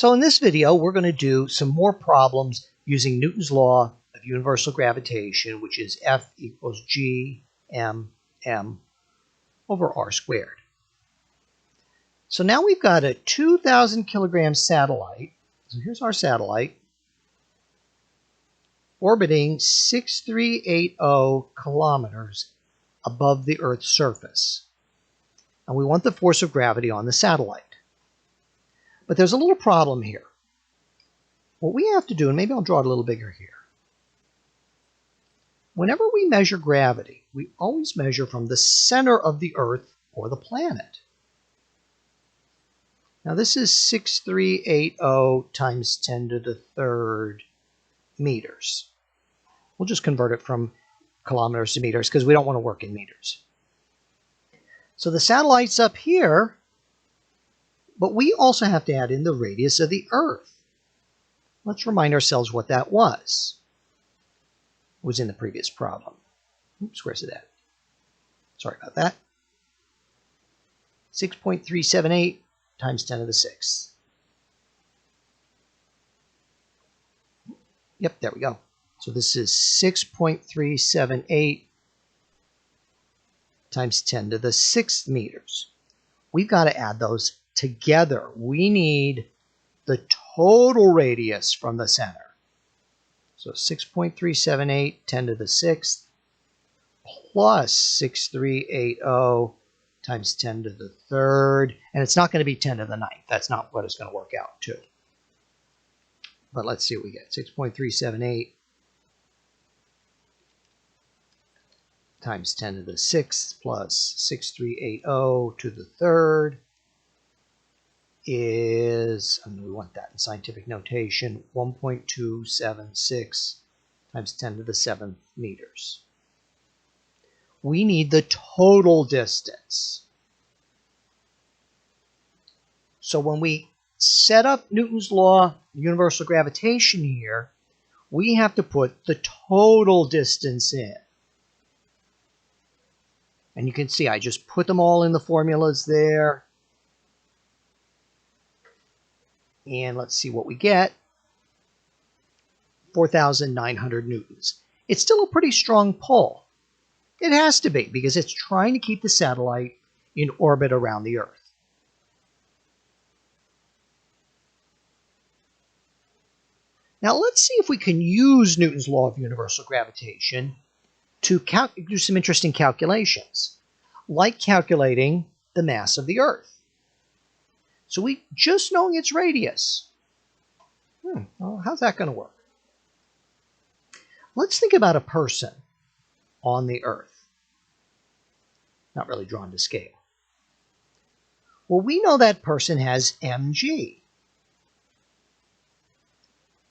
So in this video, we're going to do some more problems using Newton's law of universal gravitation, which is F equals G m over r squared. So now we've got a 2,000 kilogram satellite. So here's our satellite orbiting 6380 kilometers above the Earth's surface. And we want the force of gravity on the satellite. But there's a little problem here. What we have to do, and maybe I'll draw it a little bigger here. Whenever we measure gravity, we always measure from the center of the Earth or the planet. Now this is 6380 times 10 to the third meters. We'll just convert it from kilometers to meters because we don't want to work in meters. So the satellite's up here, but we also have to add in the radius of the Earth. Let's remind ourselves what that was. It was in the previous problem. Oops, where's it at? Sorry about that. 6.378 times 10 to the 6th. Yep, there we go. So this is 6.378 times 10 to the 6th meters. We've got to add those together. We need the total radius from the center. So 6.378, 10 to the 6th, plus 6380 times 10 to the 3rd. And it's not going to be 10 to the 9th. That's not what it's going to work out to. But let's see what we get. 6.378 times 10 to the 6th plus 6380 to the 3rd is, and we want that in scientific notation, 1.276 times 10 to the 7th meters. We need the total distance. So when we set up Newton's law of universal gravitation here, we have to put the total distance in. And you can see I just put them all in the formulas there. And let's see what we get. 4,900 newtons. It's still a pretty strong pull. It has to be because it's trying to keep the satellite in orbit around the Earth. Now let's see if we can use Newton's law of universal gravitation to do some interesting calculations, like calculating the mass of the Earth. So we just knowing its radius. Well, how's that going to work? Let's think about a person on the Earth. Not really drawn to scale. Well, we know that person has mg.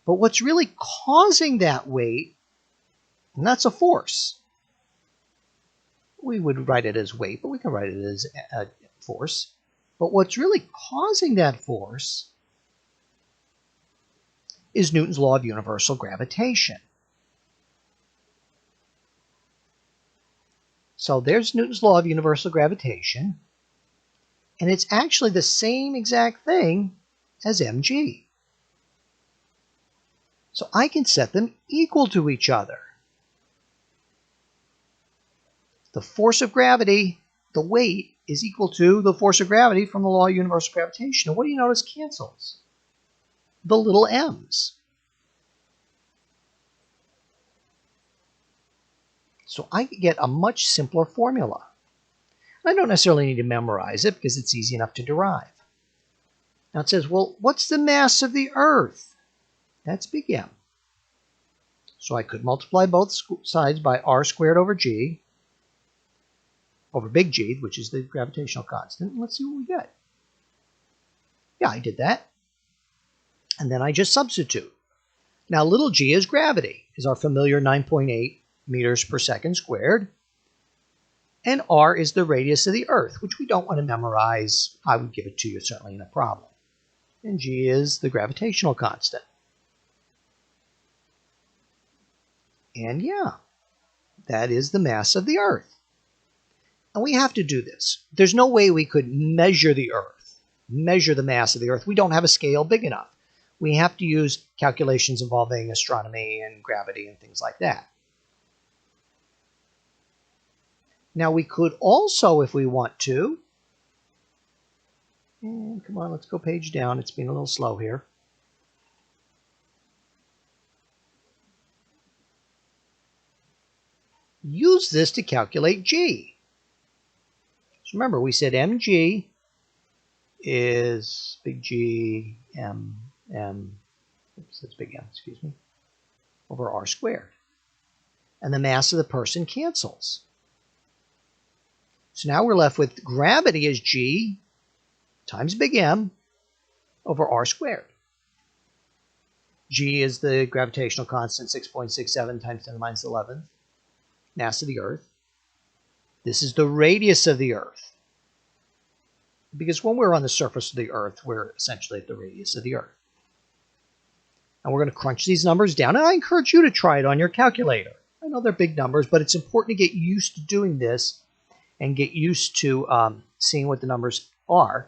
But what's really causing that weight, and that's a force. We would write it as weight, but we can write it as a force. But what's really causing that force is Newton's law of universal gravitation. So there's Newton's law of universal gravitation, and it's actually the same exact thing as mg. So I can set them equal to each other. The force of gravity, the weight, is equal to the force of gravity from the law of universal gravitation. And what do you notice cancels? The little m's. So I get a much simpler formula. I don't necessarily need to memorize it because it's easy enough to derive. Now it says, well, what's the mass of the Earth? That's big M. So I could multiply both sides by r squared over g, over big G, which is the gravitational constant. Let's see what we get. Yeah, I did that. And then I just substitute. Now, little g is gravity, is our familiar 9.8 meters per second squared. And r is the radius of the Earth, which we don't want to memorize. I would give it to you certainly in a problem. And g is the gravitational constant. And yeah, that is the mass of the Earth. And we have to do this. There's no way we could measure the Earth, measure the mass of the Earth. We don't have a scale big enough. we have to use calculations involving astronomy and gravity and things like that. Now we could also, if we want to, and come on, let's go page down. It's been a little slow here. Use this to calculate G. So remember, we said mg is big G, that's big M, excuse me, over r squared. And the mass of the person cancels. So now we're left with gravity is G times big M over r squared. G is the gravitational constant, 6.67 times 10 to the minus 11th, mass of the Earth. This is the radius of the Earth. Because when we're on the surface of the Earth, we're essentially at the radius of the Earth. And we're going to crunch these numbers down, and I encourage you to try it on your calculator. I know they're big numbers, but it's important to get used to doing this and get used to seeing what the numbers are.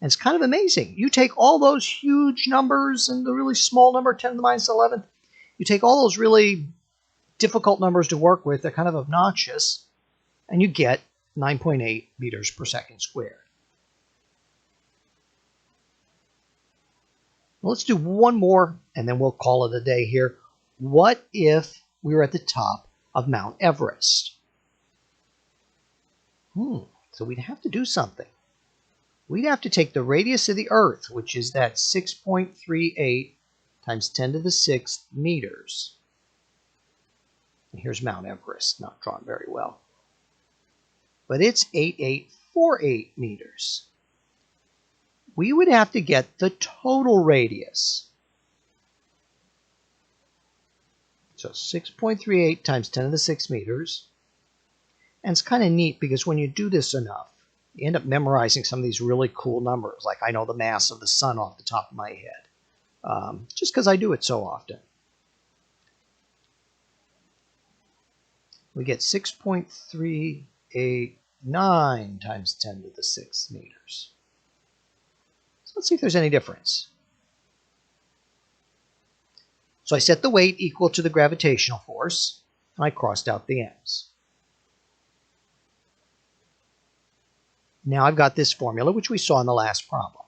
And it's kind of amazing. You take all those huge numbers and the really small number, 10 to the minus 11th, you take all those really difficult numbers to work with, they're kind of obnoxious, and you get 9.8 meters per second squared. Well, let's do one more, and then we'll call it a day here. What if we were at the top of Mount Everest? So we'd have to do something. We'd have to take the radius of the Earth, which is that 6.38 times 10 to the 6th meters. And here's Mount Everest, not drawn very well. But it's 8848 meters. We would have to get the total radius. So 6.38 times 10 to the 6 meters. And it's kind of neat because when you do this enough, you end up memorizing some of these really cool numbers. Like I know the mass of the sun off the top of my head, just because I do it so often. We get 6.389 times 10 to the 6 meters. So let's see if there's any difference. So I set the weight equal to the gravitational force, and I crossed out the m's. Now I've got this formula, which we saw in the last problem.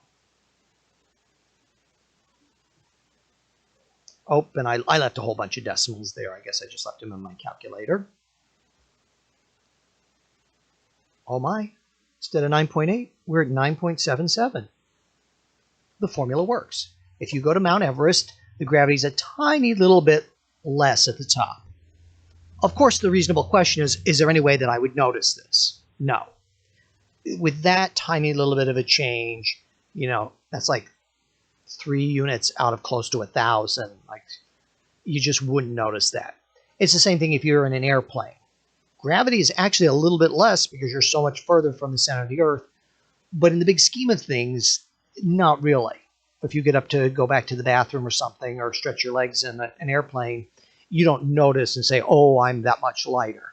Oh, and I left a whole bunch of decimals there. I guess I just left them in my calculator. Oh my, instead of 9.8, we're at 9.77. The formula works. If you go to Mount Everest, the gravity's a tiny little bit less at the top. Of course, the reasonable question is there any way that I would notice this? No. With that tiny little bit of a change, you know, that's like 3 units out of close to 1,000. Like, you just wouldn't notice that. It's the same thing if you're in an airplane. Gravity is actually a little bit less because you're so much further from the center of the Earth. But in the big scheme of things, not really. If you get up to go back to the bathroom or something, or stretch your legs in an airplane, you don't notice and say, oh, I'm that much lighter.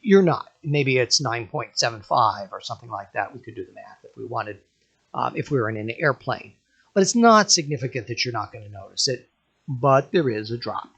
You're not. Maybe it's 9.75 or something like that. We could do the math if we wanted, if we were in an airplane. But it's not significant that you're not going to notice it, but there is a drop.